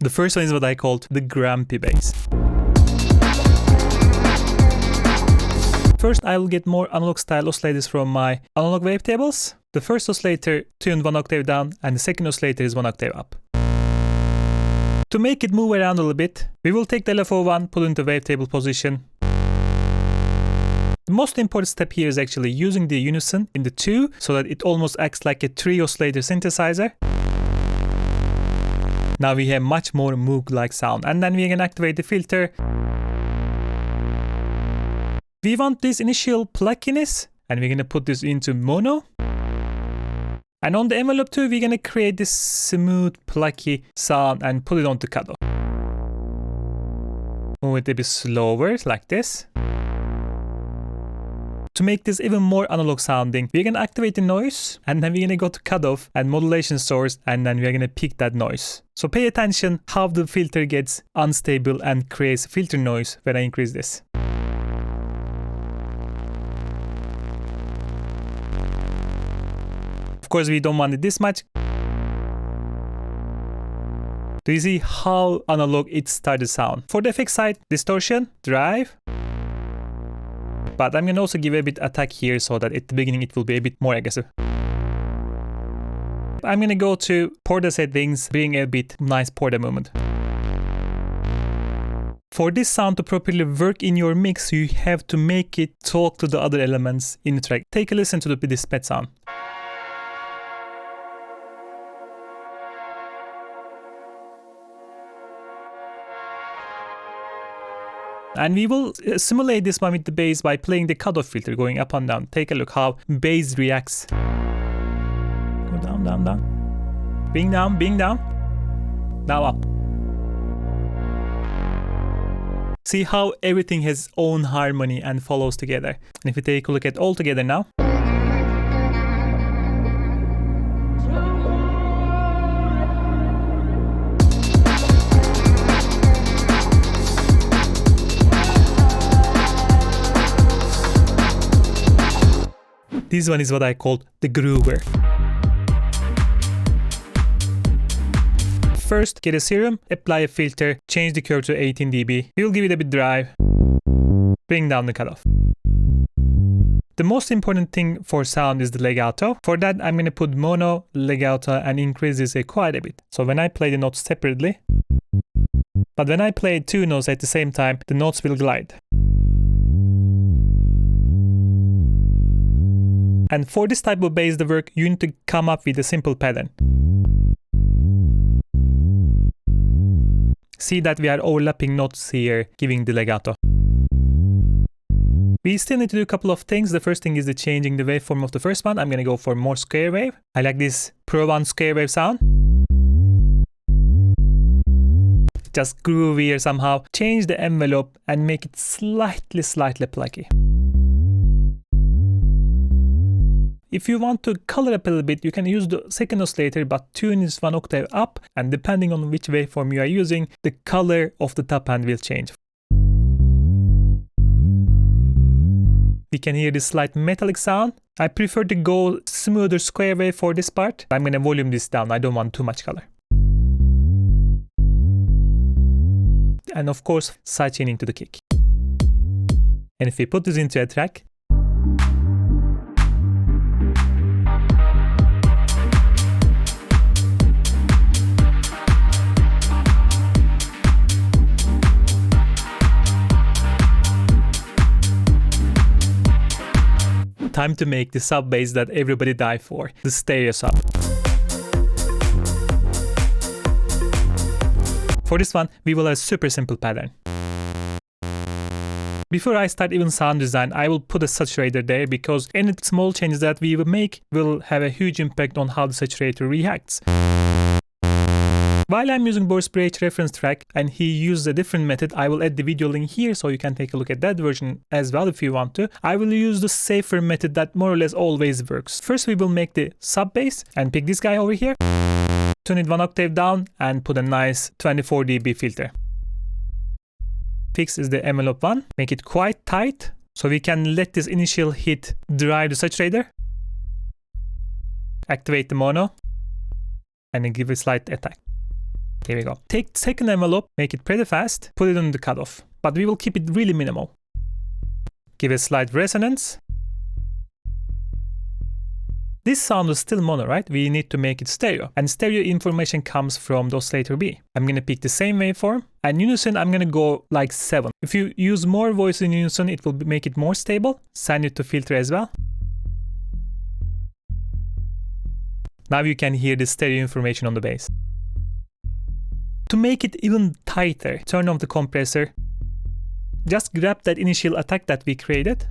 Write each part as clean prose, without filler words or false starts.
The first one is what I called the grumpy bass. First, I will get more analog style oscillators from my analog wavetables. The first oscillator tuned 1 octave down and the second oscillator is 1 octave up. To make it move around a little bit, we will take the LFO1, put it into wavetable position. The most important step here is actually using the unison in the 2 so that it almost acts like a 3 oscillator synthesizer. Now we have much more Moog-like sound, and then we can activate the filter. We want this initial pluckiness, and we're going to put this into mono. And on the envelope too, we're going to create this smooth, plucky sound and put it onto cutoff. Move it a bit slower, like this. To make this even more analog sounding, we're going to activate the noise, and then we're going to go to cutoff and modulation source, and then we're going to pick that noise. So pay attention how the filter gets unstable and creates filter noise when I increase this. Of course, we don't want it this much. Do you see how analog it started to sound? For the effect side, distortion, drive. But I'm going to also give a bit attack here so that at the beginning it will be a bit more aggressive. I'm going to go to porta settings, bring a bit nice porta movement. For this sound to properly work in your mix, you have to make it talk to the other elements in the track. Take a listen to this pet sound. And we will simulate this one with the bass by playing the cutoff filter, going up and down. Take a look how bass reacts. Go down, down, down. Bring down. Now up. See how everything has its own harmony and follows together. And if we take a look at all together now. This one is what I called the groover. First, get a serum, apply a filter, change the curve to 18 dB. We will give it a bit drive. Bring down the cutoff. The most important thing for sound is the legato. For that, I'm going to put mono, legato, and increase this quite a bit. So when I play the notes separately, but when I play 2 notes at the same time, the notes will glide. And for this type of bass to work, you need to come up with a simple pattern. See that we are overlapping notes here, giving the legato. We still need to do a couple of things. The first thing is the changing the waveform of the first one. I'm going to go for more square wave. I like this Pro 1 square wave sound. Just groovier somehow. Change the envelope and make it slightly plucky. If you want to color up a little bit, you can use the second oscillator, but tune is 1 octave up, and depending on which waveform you are using, the color of the top end will change. We can hear this slight metallic sound. I prefer to go smoother square wave for this part. I'm going to volume this down, I don't want too much color. And of course, sidechaining to the kick. And if we put this into a track, time to make the sub bass that everybody died for, the stereo sub. For this one, we will have a super simple pattern. Before I start even sound design, I will put a saturator there because any small changes that we will make will have a huge impact on how the saturator reacts. While I'm using Boris Brejch reference track and he used a different method, I will add the video link here so you can take a look at that version as well if you want to. I will use the safer method that more or less always works. First we will make the sub bass and pick this guy over here. Tune it 1 octave down and put a nice 24 dB filter. Fix is the envelope 1. Make it quite tight so we can let this initial hit drive the saturator. Activate the mono and then give a slight attack. Here we go. Take second envelope, make it pretty fast, put it on the cutoff. But we will keep it really minimal. Give a slight resonance. This sound is still mono, right? We need to make it stereo. And stereo information comes from the oscillator B. I'm gonna pick the same waveform. And unison, I'm gonna go like 7. If you use more voice in unison, it will make it more stable. Send it to filter as well. Now you can hear the stereo information on the bass. To make it even tighter, turn off the compressor. Just grab that initial attack that we created.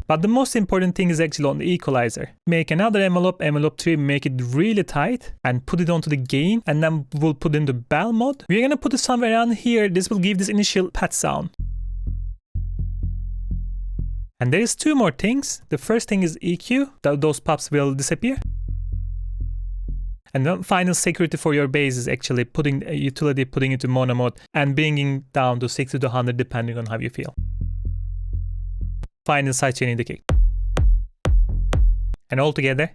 But the most important thing is actually on the equalizer. Make another envelope, envelope 3, make it really tight and put it onto the gain, and then we'll put in the bell mode. We're gonna put it somewhere around here. This will give this initial Phat sound. And there is 2 more things. The first thing is EQ, those pops will disappear. And the final security for your bass is actually putting a utility, putting it to mono mode and bringing down to 60 to 100 depending on how you feel. Final sidechain in the kick. And all together.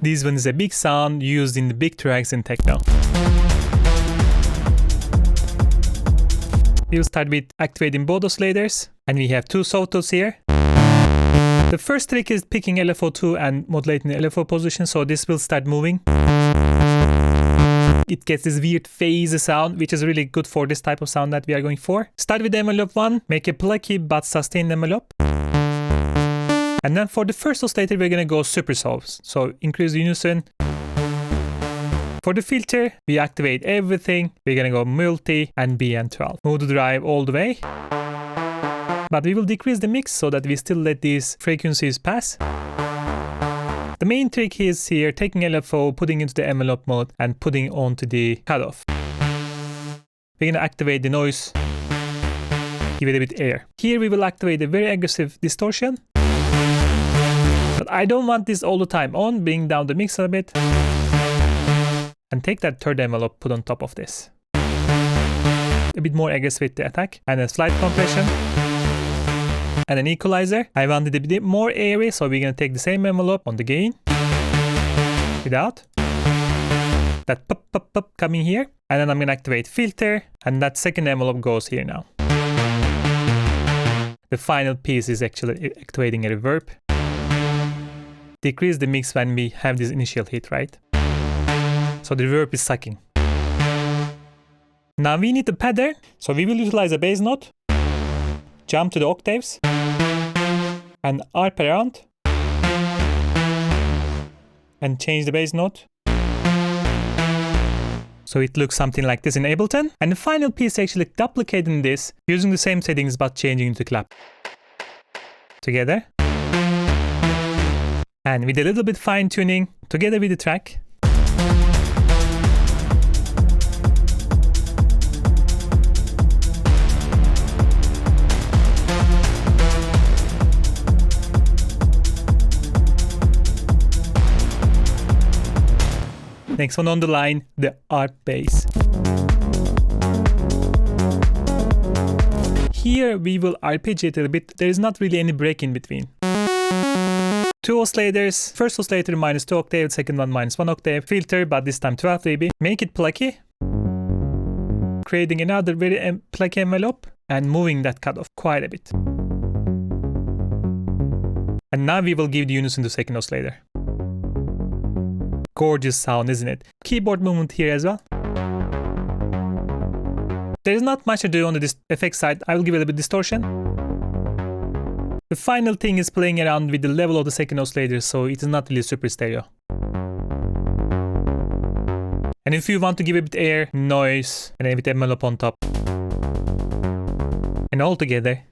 This one is a big sound used in the big tracks in techno. We'll start with activating both oscillators, and we have 2 sawtooths here. The first trick is picking LFO2 and modulating the LFO position, so this will start moving. It gets this weird phase sound, which is really good for this type of sound that we are going for. Start with envelope 1, make a plucky but sustained envelope. And then for the first oscillator, we're gonna go super soft, so increase the unison. For the filter, we activate everything. We're gonna go multi and BN12. Move the drive all the way. But we will decrease the mix so that we still let these frequencies pass. The main trick is here, taking LFO, putting into the envelope mode and putting onto the cutoff. We're gonna activate the noise. Give it a bit air. Here we will activate a very aggressive distortion. But I don't want this all the time on, bring down the mix a bit. And take that third envelope, put on top of this. A bit more aggressive with the attack. And a slight compression. And an equalizer. I wanted a bit more airy, so we're gonna take the same envelope on the gain. Without. That pop, pop, pop coming here. And then I'm gonna activate filter. And that second envelope goes here now. The final piece is actually activating a reverb. Decrease the mix when we have this initial hit, right? So the reverb is sucking. Now we need the pattern, so we will utilize a bass note, jump to the octaves, and arp around, and change the bass note. So it looks something like this in Ableton. And the final piece actually duplicating this, using the same settings but changing the clap. Together. And with a little bit fine tuning, together with the track. Next one on the line, the ARP bass. Here we will arpeggiate a bit. There is not really any break in between. 2 oscillators, first oscillator -2 octave, second one -1 octave, filter, but this time 12 dB. Make it plucky, creating another very plucky envelope and moving that cutoff quite a bit. And now we will give the unison to second oscillator. Gorgeous sound, isn't it? Keyboard movement here as well. There is not much to do on the effect side. I will give it a bit of distortion. The final thing is playing around with the level of the second oscillator, so it is not really super stereo. And if you want to give a bit air, noise, and a bit envelope on top. And all together.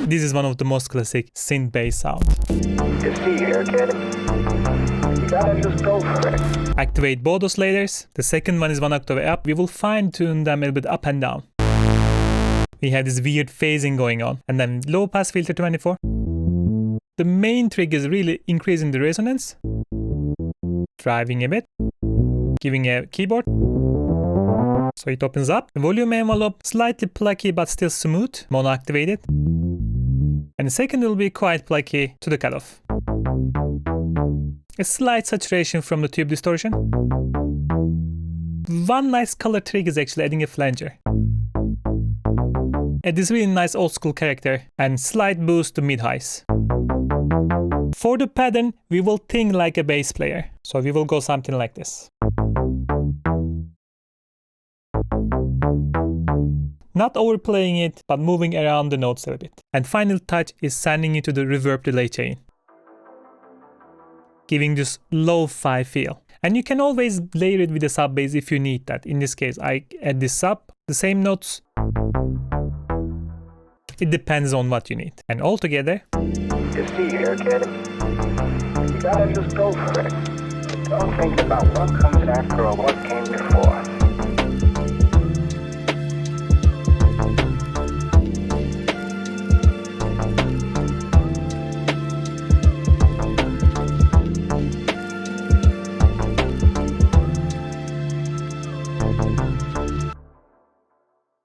This is one of the most classic synth bass sound. Good to see you here, kid. You gotta just go for it. Activate both oscillators. The second one is 1 octave up. We will fine tune them a little bit up and down. We have this weird phasing going on. And then low pass filter 24. The main trick is really increasing the resonance. Driving a bit. Giving a keyboard. So it opens up. The volume envelope, slightly plucky but still smooth. Mono activated. And the second will be quite plucky to the cutoff. A slight saturation from the tube distortion. One nice color trick is actually adding a flanger. Add this really nice old school character and slight boost to mid-highs. For the pattern, we will think like a bass player. So we will go something like this. Not overplaying it, but moving around the notes a little bit. And final touch is sending it to the reverb delay chain. Giving this lo-fi feel. And you can always layer it with a sub bass if you need that. In this case, I add this sub, the same notes. It depends on what you need. And all together. You see here, kid? You gotta just go for it. Don't think about what comes after or what came before.